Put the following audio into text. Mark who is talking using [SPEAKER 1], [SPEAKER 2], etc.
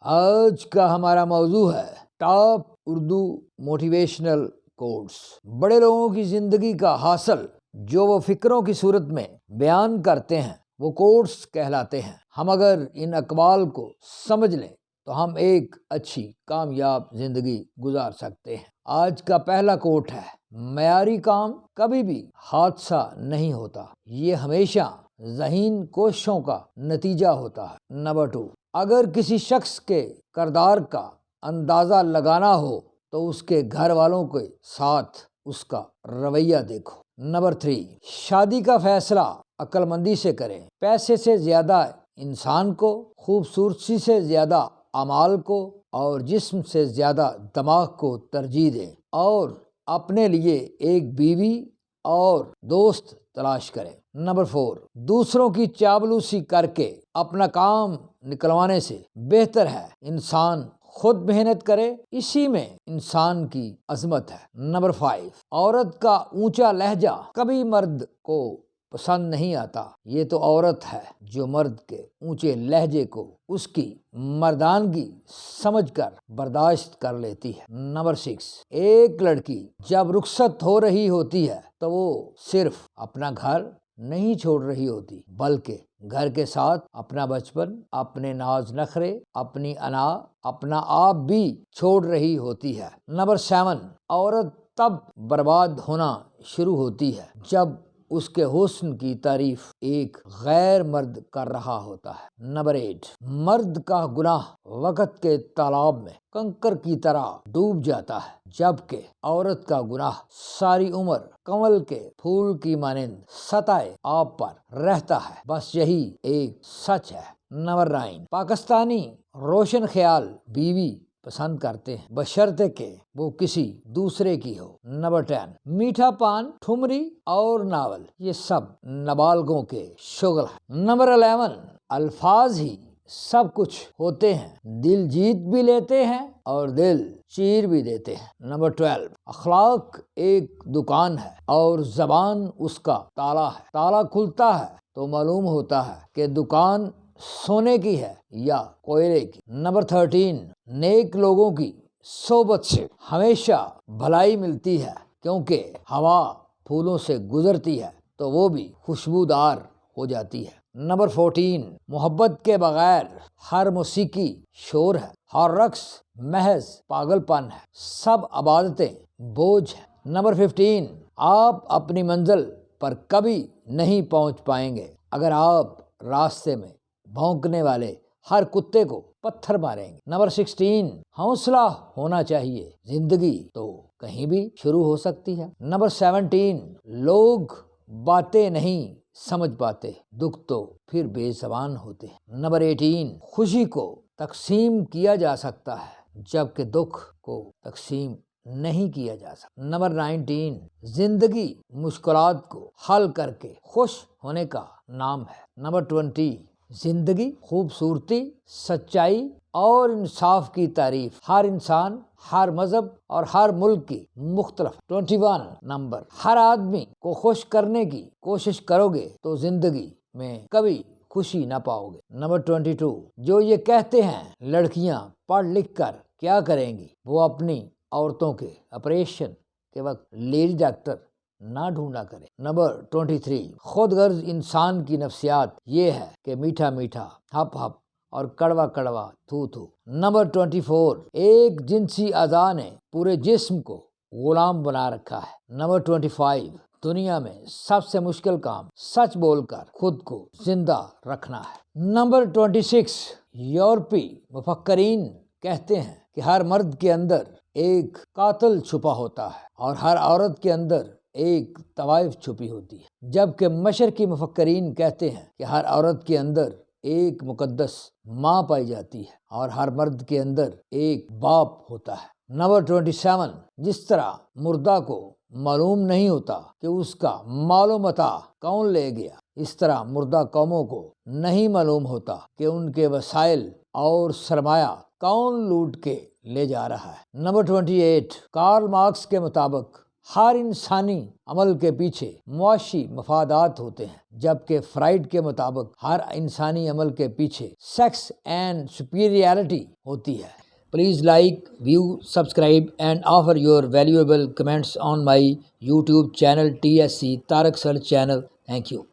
[SPEAKER 1] آج کا ہمارا موضوع ہے ٹاپ اردو موٹیویشنل کوٹس، بڑے لوگوں کی زندگی کا حاصل جو وہ فکروں کی صورت میں بیان کرتے ہیں وہ کوٹس کہلاتے ہیں۔ ہم اگر ان اقوال کو سمجھ لیں تو ہم ایک اچھی کامیاب زندگی گزار سکتے ہیں۔ آج کا پہلا کوٹ ہے، معیاری کام کبھی بھی حادثہ نہیں ہوتا، یہ ہمیشہ ذہین کوششوں کا نتیجہ ہوتا ہے۔ نمبر 2، اگر کسی شخص کے کردار کا اندازہ لگانا ہو تو اس کے گھر والوں کے ساتھ اس کا رویہ دیکھو۔ نمبر 3، شادی کا فیصلہ عقل مندی سے کریں، پیسے سے زیادہ انسان کو، خوبصورتی سے زیادہ اعمال کو اور جسم سے زیادہ دماغ کو ترجیح دیں، اور اپنے لیے ایک بیوی اور دوست تلاش کریں۔ نمبر 4، دوسروں کی چاپلوسی کر کے اپنا کام نکلوانے سے بہتر ہے انسان خود محنت کرے، اسی میں انسان کی عظمت ہے۔ نمبر 5، عورت کا اونچا لہجہ کبھی مرد کو پسند نہیں آتا، یہ تو عورت ہے جو مرد کے اونچے لہجے کو اس کی مردانگی سمجھ کر برداشت کر لیتی ہے۔ نمبر 6، ایک لڑکی جب رخصت ہو رہی ہوتی ہے تو وہ صرف اپنا گھر نہیں چھوڑ رہی ہوتی بلکہ گھر کے ساتھ اپنا بچپن، اپنے ناز نخرے، اپنی انا، اپنا آپ بھی چھوڑ رہی ہوتی ہے۔ نمبر 7، عورت تب برباد ہونا شروع ہوتی ہے جب اس کے حسن کی تعریف ایک غیر مرد کر رہا ہوتا ہے۔ نمبر 8، مرد کا گناہ وقت کے تالاب میں کنکر کی طرح ڈوب جاتا ہے جبکہ عورت کا گناہ ساری عمر کنول کے پھول کی مانند سطح آب پر رہتا ہے، بس یہی ایک سچ ہے۔ نمبر 9، پاکستانی روشن خیال بیوی پسند کرتے ہیں بشرطے کہ وہ کسی دوسرے کی ہو۔ نمبر 10، میٹھا پان، ٹھمری اور ناول یہ سب نابالغوں کے شغل ہیں۔ نمبر 11، الفاظ ہی سب کچھ ہوتے ہیں، دل جیت بھی لیتے ہیں اور دل چیر بھی دیتے ہیں۔ نمبر 12، اخلاق ایک دکان ہے اور زبان اس کا تالا ہے، تالا کھلتا ہے تو معلوم ہوتا ہے کہ دکان سونے کی ہے یا کوئلے کی۔ نمبر 13، نیک لوگوں کی صحبت سے ہمیشہ بھلائی ملتی ہے، کیونکہ ہوا پھولوں سے گزرتی ہے تو وہ بھی خوشبودار ہو جاتی ہے۔ نمبر 14، محبت کے بغیر ہر موسیقی شور ہے، ہر رقص محض پاگل پن ہے، سب عبادتیں بوجھ ہیں۔ نمبر 15، آپ اپنی منزل پر کبھی نہیں پہنچ پائیں گے اگر آپ راستے میں بھونکنے والے ہر کتے کو پتھر ماریں گے۔ نمبر 16، حوصلہ ہونا چاہیے، زندگی تو کہیں بھی شروع ہو سکتی ہے۔ نمبر 17، لوگ باتیں نہیں سمجھ پاتے، دکھ تو پھر بے زبان ہوتے ہیں۔ نمبر 18، خوشی کو تقسیم کیا جا سکتا ہے جبکہ دکھ کو تقسیم نہیں کیا جا سکتا۔ نمبر 19، زندگی مشکلات کو حل کر کے خوش ہونے کا نام ہے۔ نمبر 20، زندگی خوبصورتی، سچائی اور انصاف کی تعریف ہر انسان، ہر مذہب اور ہر ملک کی مختلف۔ 21 نمبر، ہر آدمی کو خوش کرنے کی کوشش کرو گے تو زندگی میں کبھی خوشی نہ پاؤ گے۔ نمبر 22، جو یہ کہتے ہیں لڑکیاں پڑھ لکھ کر کیا کریں گی، وہ اپنی عورتوں کے آپریشن کے وقت لیڈی ڈاکٹر نہ ڈھونڈا کرے۔ نمبر 23، خود غرض انسان کی نفسیات یہ ہے کہ میٹھا میٹھا ہپ ہپ اور کڑوا کڑوا تھو تھو۔ نمبر 24، ایک جنسی اعضاء نے پورے جسم کو غلام بنا رکھا ہے۔ نمبر 25، دنیا میں سب سے مشکل کام سچ بول کر خود کو زندہ رکھنا ہے۔ نمبر 26، یورپی مفکرین کہتے ہیں کہ ہر مرد کے اندر ایک قاتل چھپا ہوتا ہے اور ہر عورت کے اندر ایک طوائف چھپی ہوتی ہے، جبکہ مشرقی مفکرین کہتے ہیں کہ ہر عورت کے اندر ایک مقدس ماں پائی جاتی ہے اور ہر مرد کے اندر ایک باپ ہوتا ہے۔ نمبر 27، جس طرح مردہ کو معلوم نہیں ہوتا کہ اس کا مال و متاع کون لے گیا، اس طرح مردہ قوموں کو نہیں معلوم ہوتا کہ ان کے وسائل اور سرمایہ کون لوٹ کے لے جا رہا ہے۔ نمبر 28، کارل مارکس کے مطابق ہر انسانی عمل کے پیچھے معاشی مفادات ہوتے ہیں، جبکہ فرائڈ کے مطابق ہر انسانی عمل کے پیچھے سیکس اینڈ سپیریئرٹی ہوتی ہے۔ Please like, view, subscribe and offer your valuable comments on my YouTube channel TSC Tarak Search channel. Thank you.